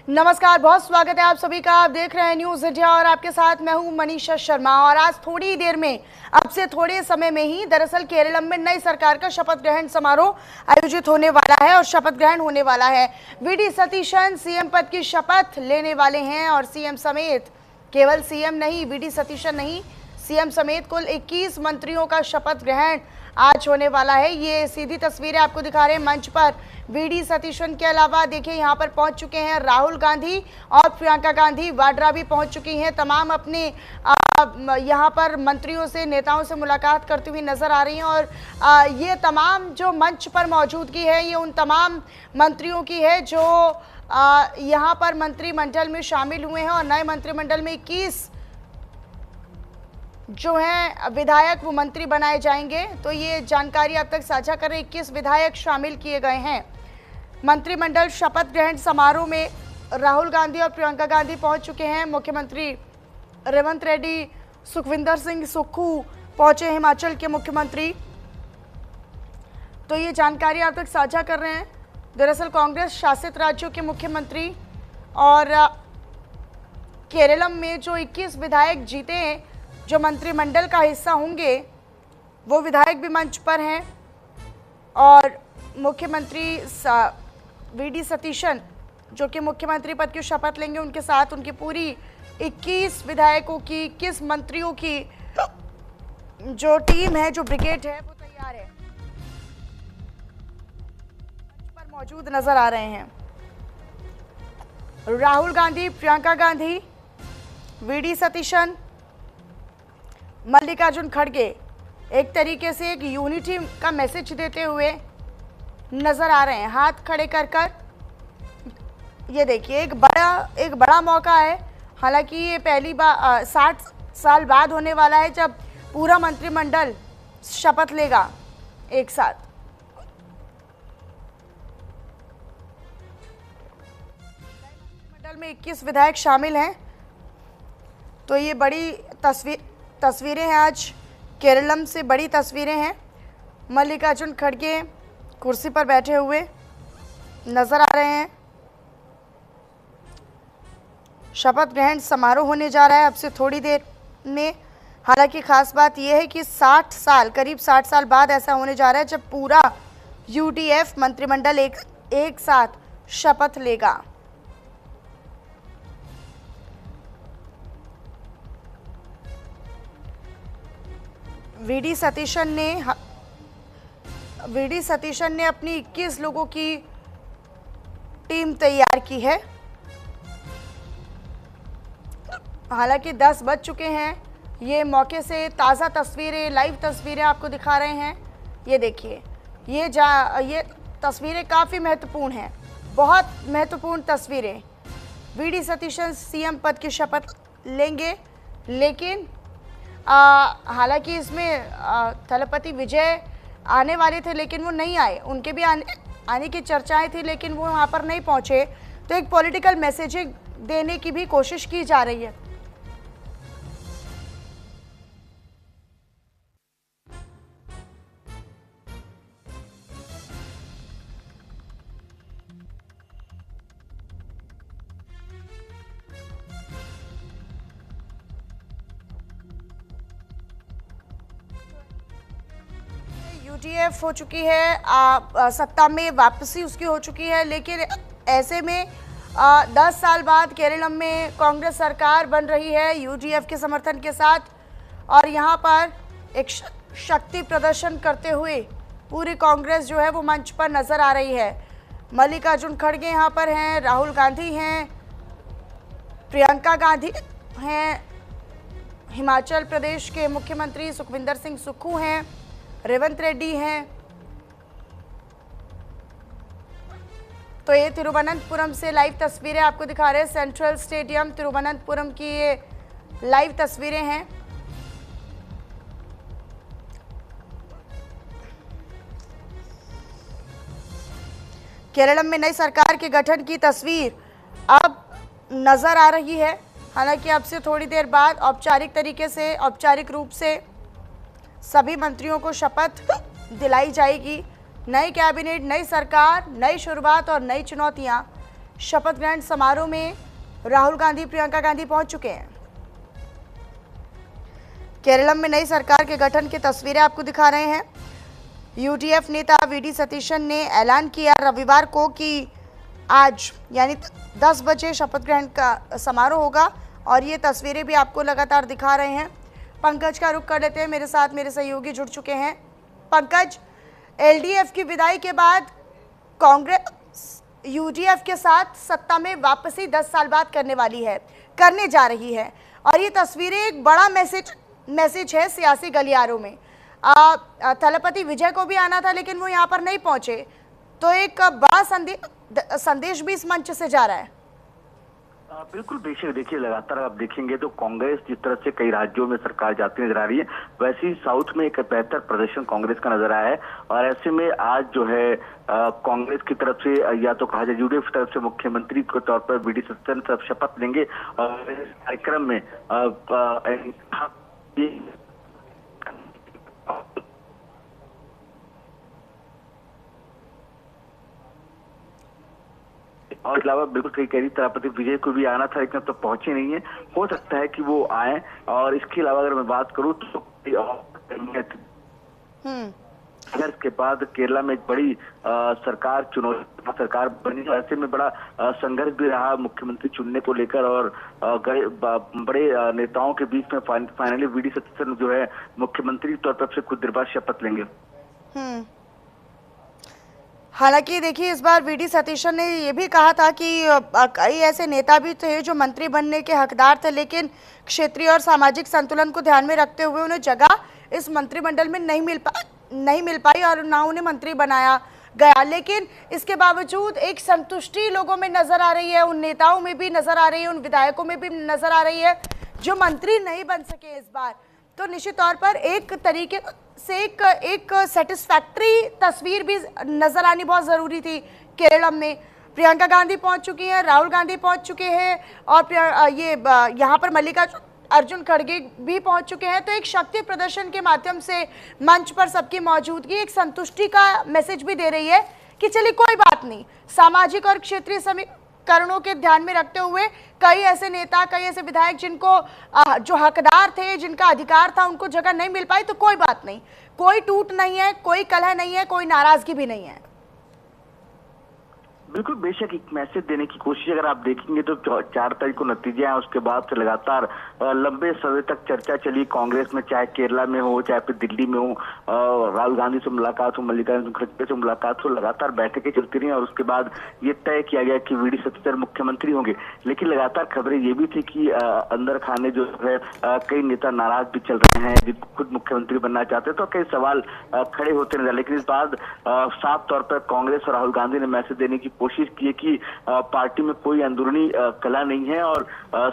नमस्कार, बहुत स्वागत है आप सभी का। आप देख रहे हैं न्यूज़ इंडिया और आपके साथ मैं हूं मनीषा शर्मा। और आज थोड़ी देर में, अब से थोड़े समय में ही दरअसल केरलम में नई सरकार का शपथ ग्रहण समारोह आयोजित होने वाला है और शपथ ग्रहण होने वाला है। वी.डी. सतीशन सीएम पद की शपथ लेने वाले हैं और सीएम समेत, केवल सीएम नहीं, वी.डी. सतीशन नहीं, सीएम समेत कुल 21 मंत्रियों का शपथ ग्रहण आज होने वाला है। ये सीधी तस्वीरें आपको दिखा रहे हैं मंच पर। वी.डी. सतीशन के अलावा देखिए यहाँ पर पहुंच चुके हैं राहुल गांधी और प्रियंका गांधी वाड्रा भी पहुंच चुकी हैं। तमाम अपने यहाँ पर मंत्रियों से, नेताओं से मुलाकात करती हुई नजर आ रही हैं। और ये तमाम जो मंच पर मौजूदगी है, ये उन तमाम मंत्रियों की है जो यहाँ पर मंत्रिमंडल में शामिल हुए हैं। और नए मंत्रिमंडल में 21 जो हैं विधायक वो मंत्री बनाए जाएंगे। तो ये जानकारी अब तक साझा कर रहे 21 विधायक शामिल किए गए हैं। मंत्रिमंडल शपथ ग्रहण समारोह में राहुल गांधी और प्रियंका गांधी पहुंच चुके हैं। मुख्यमंत्री रेवंत रेड्डी, सुखविंदर सिंह सुक्खू पहुंचे, हिमाचल के मुख्यमंत्री। तो ये जानकारी अब तक साझा कर रहे हैं। दरअसल कांग्रेस शासित राज्यों के मुख्यमंत्री और केरलम में जो 21 विधायक जीते हैं, जो मंत्रिमंडल का हिस्सा होंगे, वो विधायक भी मंच पर हैं। और मुख्यमंत्री वी.डी. सतीशन जो कि मुख्यमंत्री पद की शपथ लेंगे, उनके साथ उनकी पूरी 21 विधायकों की, 21 मंत्रियों की जो टीम है, जो ब्रिगेड है, वो तैयार है, मंच पर मौजूद नजर आ रहे हैं। राहुल गांधी, प्रियंका गांधी, वी.डी. सतीशन, मल्लिकार्जुन खड़गे एक तरीके से एक यूनिटी का मैसेज देते हुए नजर आ रहे हैं, हाथ खड़े कर कर। ये देखिए एक बड़ा मौका है। हालांकि ये पहली बार 60 साल बाद होने वाला है जब पूरा मंत्रिमंडल शपथ लेगा एक साथ। मंत्रिमंडल में 21 विधायक शामिल हैं। तो ये बड़ी तस्वीरें हैं, आज केरलम से बड़ी तस्वीरें हैं। मल्लिकार्जुन खड़गे कुर्सी पर बैठे हुए नजर आ रहे हैं। शपथ ग्रहण समारोह होने जा रहा है अब से थोड़ी देर में। हालांकि खास बात यह है कि करीब 60 साल बाद ऐसा होने जा रहा है जब पूरा यूडीएफ मंत्रिमंडल एक साथ शपथ लेगा। वी.डी. सतीशन ने अपनी 21 लोगों की टीम तैयार की है। हालांकि 10 बज चुके हैं। ये मौके से ताज़ा तस्वीरें, लाइव तस्वीरें आपको दिखा रहे हैं। ये देखिए, ये तस्वीरें काफ़ी महत्वपूर्ण हैं, बहुत महत्वपूर्ण तस्वीरें। वी.डी. सतीशन सीएम पद की शपथ लेंगे, लेकिन हालांकि इसमें थलपति विजय आने वाले थे लेकिन वो नहीं आए। उनके भी आने की चर्चाएं थी लेकिन वो वहाँ पर नहीं पहुँचे। तो एक पॉलिटिकल मैसेजिंग देने की भी कोशिश की जा रही है। यूडीएफ हो चुकी है, सत्ता में वापसी उसकी हो चुकी है। लेकिन ऐसे में 10 साल बाद केरलम में कांग्रेस सरकार बन रही है यूडीएफ के समर्थन के साथ। और यहाँ पर एक शक्ति प्रदर्शन करते हुए पूरी कांग्रेस जो है वो मंच पर नजर आ रही है। मल्लिकार्जुन खड़गे यहाँ पर हैं, राहुल गांधी हैं, प्रियंका गांधी हैं, हिमाचल प्रदेश के मुख्यमंत्री सुखविंदर सिंह सुक्खू हैं, रेवंत रेड्डी हैं। तो ये तिरुवनंतपुरम से लाइव तस्वीरें आपको दिखा रहे हैं। सेंट्रल स्टेडियम तिरुवनंतपुरम की ये लाइव तस्वीरें हैं। केरलम में नई सरकार के गठन की तस्वीर अब नजर आ रही है। हालांकि अब से थोड़ी देर बाद औपचारिक रूप से सभी मंत्रियों को शपथ दिलाई जाएगी। नई कैबिनेट, नई सरकार, नई शुरुआत और नई चुनौतियां शपथ ग्रहण समारोह में राहुल गांधी, प्रियंका गांधी पहुंच चुके हैं। केरलम में नई सरकार के गठन की तस्वीरें आपको दिखा रहे हैं। यूडीएफ नेता वीडी सतीशन ने ऐलान किया रविवार को कि आज यानी 10 बजे शपथ ग्रहण का समारोह होगा और ये तस्वीरें भी आपको लगातार दिखा रहे हैं। पंकज का रुख कर लेते हैं, मेरे साथ मेरे सहयोगी जुड़ चुके हैं। पंकज, एलडीएफ की विदाई के बाद कांग्रेस यूडीएफ के साथ सत्ता में वापसी 10 साल बाद करने जा रही है और ये तस्वीरें एक बड़ा मैसेज है सियासी गलियारों में। थलपति विजय को भी आना था लेकिन वो यहाँ पर नहीं पहुंचे, तो एक बड़ा संदेश भी इस मंच से जा रहा है। बिल्कुल बेशक, देखिए लगातार आप देखेंगे तो कांग्रेस जिस तरह से कई राज्यों में सरकार जाती नजर आ रही है, वैसे ही साउथ में एक बेहतर प्रदर्शन कांग्रेस का नजर आया है। और ऐसे में आज जो है कांग्रेस की तरफ से या तो कहा जाए यूडीएफ की तरफ से मुख्यमंत्री के तौर पर वीडी सतीशन शपथ लेंगे और इस कार्यक्रम में और अलावा बिल्कुल सही कह रही, थलपति विजय को भी आना था लेकिन अब तो पहुंचे नहीं है। हो सकता है कि वो आए। और इसके अलावा अगर मैं बात करूं तो अगर इसके बाद केरला में एक बड़ी सरकार बनी, ऐसे में बड़ा संघर्ष भी रहा मुख्यमंत्री चुनने को लेकर और बड़े नेताओं के बीच में फाइनली वीडी सतीशन जो है मुख्यमंत्री के तौर पर से कुछ देर बाद शपथ लेंगे। हालांकि देखिए, इस बार वीडी सतीशन ने ये भी कहा था कि कई ऐसे नेता भी थे जो मंत्री बनने के हकदार थे, लेकिन क्षेत्रीय और सामाजिक संतुलन को ध्यान में रखते हुए उन्हें जगह इस मंत्रिमंडल में नहीं मिल पाई और ना उन्हें मंत्री बनाया गया। लेकिन इसके बावजूद एक संतुष्टि लोगों में नजर आ रही है, उन नेताओं में भी नजर आ रही है, उन विधायकों में भी नजर आ रही है जो मंत्री नहीं बन सके इस बार। तो निश्चित तौर पर एक तरीके से एक सेटिस्फैक्टरी तस्वीर भी नजर आनी बहुत ज़रूरी थी। केरल में प्रियंका गांधी पहुंच चुकी हैं, राहुल गांधी पहुंच चुके हैं और यहाँ पर मल्लिकार्जुन खड़गे भी पहुंच चुके हैं। तो एक शक्ति प्रदर्शन के माध्यम से मंच पर सबकी मौजूदगी एक संतुष्टि का मैसेज भी दे रही है कि चलिए कोई बात नहीं, सामाजिक और क्षेत्रीय समीकरणों के ध्यान में रखते हुए कई ऐसे नेता, कई ऐसे विधायक जिनको जो हकदार थे, जिनका अधिकार था, उनको जगह नहीं मिल पाई, तो कोई बात नहीं, कोई टूट नहीं है, कोई कलह नहीं है, कोई नाराजगी भी नहीं है। बिल्कुल बेशक एक मैसेज देने की कोशिश अगर आप देखेंगे तो 4 तारीख को नतीजे आए, उसके बाद से लगातार लंबे समय तक चर्चा चली कांग्रेस में, चाहे केरला में हो चाहे फिर दिल्ली में हो। राहुल गांधी से मुलाकात हो, मल्लिकार्जुन खड़गे से मुलाकात हो, लगातार बैठकें चलती रही और उसके बाद ये तय किया गया कि वीडी सतीशन मुख्यमंत्री होंगे। लेकिन लगातार खबरें ये भी थी कि अंदर खाने जो है कई नेता नाराज भी चल रहे हैं, जिनको खुद मुख्यमंत्री बनना चाहते हैं, तो कई सवाल खड़े होते नजर। लेकिन इस बात साफ तौर पर कांग्रेस और राहुल गांधी ने मैसेज देने की कोशिश की है कि पार्टी में कोई अंदरूनी कला नहीं है और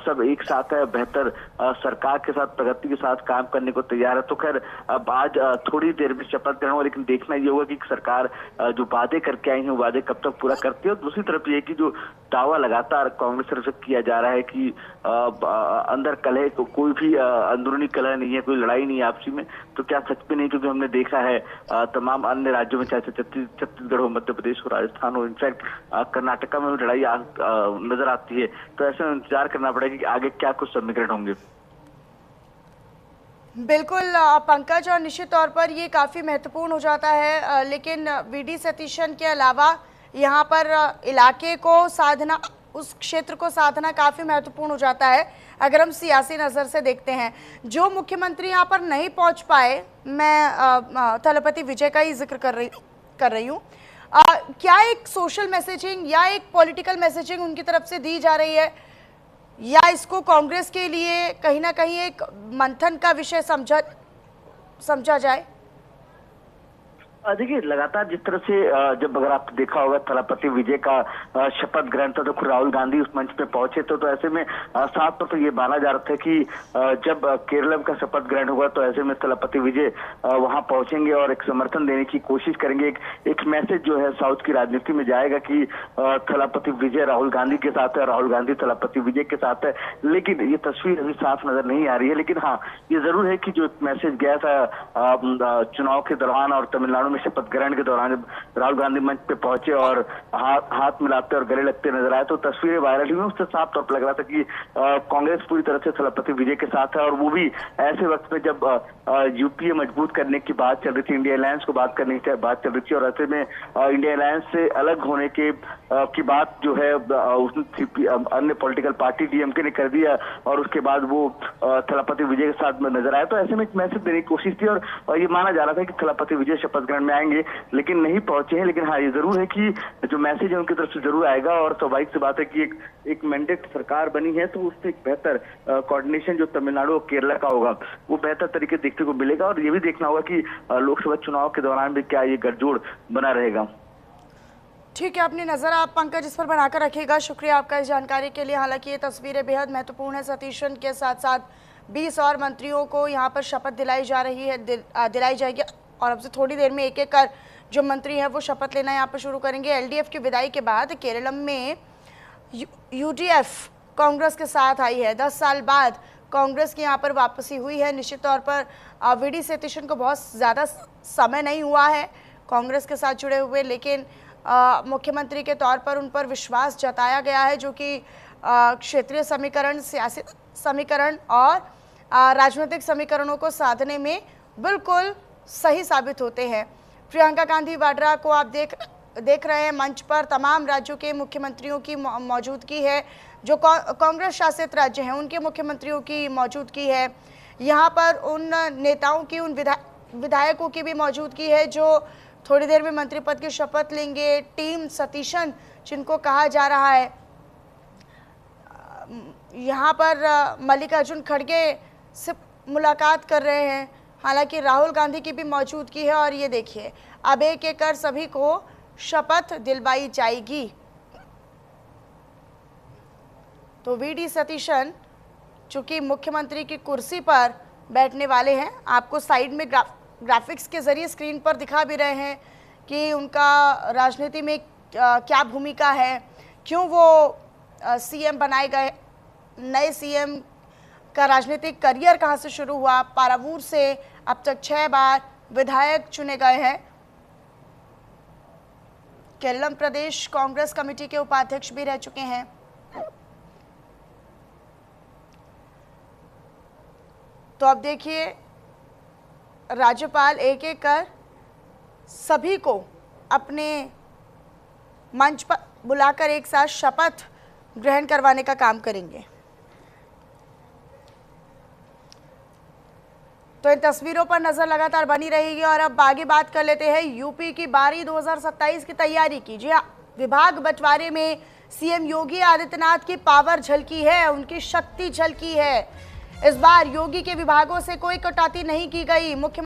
सब एक साथ है, बेहतर सरकार के साथ, प्रगति के साथ काम करने को तैयार है। तो खैर अब आज थोड़ी देर में शपथ ग्रहण हो, लेकिन देखना ये होगा कि सरकार जो वादे करके आई है वो वादे कब तक पूरा करती है। और दूसरी तरफ ये कि जो दावा लगातार कांग्रेस तरफ से किया जा रहा है कि अंदर कलह, तो कोई भी अंदरूनी कलह नहीं है, कोई लड़ाई नहीं है आपसी में, तो क्या सच में नहीं? क्योंकि हमने देखा है तमाम अन्य राज्यों में, चाहे छत्तीसगढ़ हो, मध्य प्रदेश हो, राजस्थान हो, इनफैक्ट कर्नाटका में भी लड़ाई नजर आती है। तो ऐसे में इंतजार करना पड़ेगा कि आगे क्या कुछ समीकरण होंगे। बिल्कुल पंकज, और निश्चित तौर पर ये काफ़ी महत्वपूर्ण हो जाता है। लेकिन वीडी सतीशन के अलावा यहाँ पर इलाके को साधना, उस क्षेत्र को साधना काफ़ी महत्वपूर्ण हो जाता है। अगर हम सियासी नज़र से देखते हैं, जो मुख्यमंत्री यहाँ पर नहीं पहुँच पाए, मैं थलपति विजय का ही जिक्र कर रही हूँ, क्या एक सोशल मैसेजिंग या एक पॉलिटिकल मैसेजिंग उनकी तरफ से दी जा रही है, या इसको कांग्रेस के लिए कहीं ना कहीं एक मंथन का विषय समझा जाए? देखिए लगातार जिस तरह से जब अगर आप देखा होगा थलपति विजय का शपथ ग्रहण था, तो खुद राहुल गांधी उस मंच पे पहुंचे, तो ऐसे में साफ तौर पर ये माना जा रहा था कि जब केरल का शपथ ग्रहण होगा तो ऐसे में थलपति विजय वहां पहुंचेंगे और एक समर्थन देने की कोशिश करेंगे। एक मैसेज जो है साउथ की राजनीति में जाएगा कि थलपति विजय राहुल गांधी के साथ है, राहुल गांधी थलपति विजय के साथ है। लेकिन ये तस्वीर अभी साफ नजर नहीं आ रही है। लेकिन हाँ, ये जरूर है कि जो एक मैसेज गया था चुनाव के दौरान और तमिलनाडु में शपथ ग्रहण के दौरान जब राहुल गांधी मंच पे पहुंचे और हाथ मिलाते और गले लगते नजर आए तो तस्वीरें वायरल हुई। उससे साफ तौर पर लग रहा था कि कांग्रेस पूरी तरह से थलपति विजय के साथ है, और वो भी ऐसे वक्त में जब यूपीए मजबूत करने की बात चल रही थी, इंडिया अलायंस को बात करने की बात चल रही थी, और ऐसे में इंडिया अलायंस से अलग होने की बात जो है अन्य पॉलिटिकल पार्टी डीएमके ने कर दिया, और उसके बाद वो थलपति विजय के साथ में नजर आया। तो ऐसे में एक मैसेज देने की कोशिश थी, और ये माना जा रहा था कि थलपति विजय शपथ ग्रहण में आएंगे, लेकिन नहीं पहुंचे हैं। लेकिन हाँ, ये जरूर है कि जो मैसेज है उनकी तरफ से जरूर आएगा, और स्वाभाविक सी बात है कि एक मैंडेट सरकार बनी है तो उससे एक बेहतर कोऑर्डिनेशन जो तमिलनाडु और केरला का होगा वो बेहतर तरीके देखने को मिलेगा। और ये भी देखना होगा कि लोकसभा चुनाव के दौरान भी क्या ये गठजोड़ बना रहेगा। ठीक है, अपनी नज़र आप पंकज इस पर बनाकर रखिएगा। शुक्रिया आपका इस जानकारी के लिए। हालांकि ये तस्वीरें बेहद महत्वपूर्ण है। सतीशन के साथ साथ 20 और मंत्रियों को यहाँ पर शपथ दिलाई जा रही है, दिलाई जाएगी, और अब से थोड़ी देर में एक एक कर जो मंत्री हैं वो शपथ लेना यहाँ पर शुरू करेंगे। एलडीएफ की विदाई के बाद केरलम में यूडीएफ कांग्रेस के साथ आई है। 10 साल बाद कांग्रेस की यहाँ पर वापसी हुई है। निश्चित तौर पर वीडी सतीशन को बहुत ज़्यादा समय नहीं हुआ है कांग्रेस के साथ जुड़े हुए, लेकिन मुख्यमंत्री के तौर पर उन पर विश्वास जताया गया है, जो कि क्षेत्रीय समीकरण, सियासी समीकरण और राजनीतिक समीकरणों को साधने में बिल्कुल सही साबित होते हैं। प्रियंका गांधी वाड्रा को आप देख रहे हैं मंच पर। तमाम राज्यों के मुख्यमंत्रियों की मौजूदगी है, जो कांग्रेस शासित राज्य हैं उनके मुख्यमंत्रियों की मौजूदगी है। यहाँ पर उन नेताओं की, उन विधायकों की भी मौजूदगी है जो थोड़ी देर में मंत्री पद की शपथ लेंगे। टीम सतीशन जिनको कहा जा रहा है, यहाँ पर मल्लिकार्जुन खड़गे से मुलाकात कर रहे हैं। हालांकि राहुल गांधी की भी मौजूदगी है, और ये देखिए अब एक एक कर सभी को शपथ दिलवाई जाएगी। तो वीडी सतीशन चूंकि मुख्यमंत्री की कुर्सी पर बैठने वाले हैं, आपको साइड में ग्राफिक्स के जरिए स्क्रीन पर दिखा भी रहे हैं कि उनका राजनीति में क्या भूमिका है, क्यों वो सीएम बनाए गए, नए सीएम का राजनीतिक करियर कहां से शुरू हुआ। पारावूर से अब तक 6 बार विधायक चुने गए हैं। केरलम प्रदेश कांग्रेस कमेटी के उपाध्यक्ष भी रह चुके हैं। तो अब देखिए राज्यपाल एक एक कर सभी को अपने मंच पर बुलाकर एक साथ शपथ ग्रहण करवाने का काम करेंगे। तो इन तस्वीरों पर नजर लगातार बनी रहेगी, और अब आगे बात कर लेते हैं यूपी की बारी 2027 की तैयारी की। जी हाँ, विभाग बंटवारे में सीएम योगी आदित्यनाथ की पावर झलकी है, उनकी शक्ति झलकी है। इस बार योगी के विभागों से कोई कटौती नहीं की गई। मुख्यमंत्री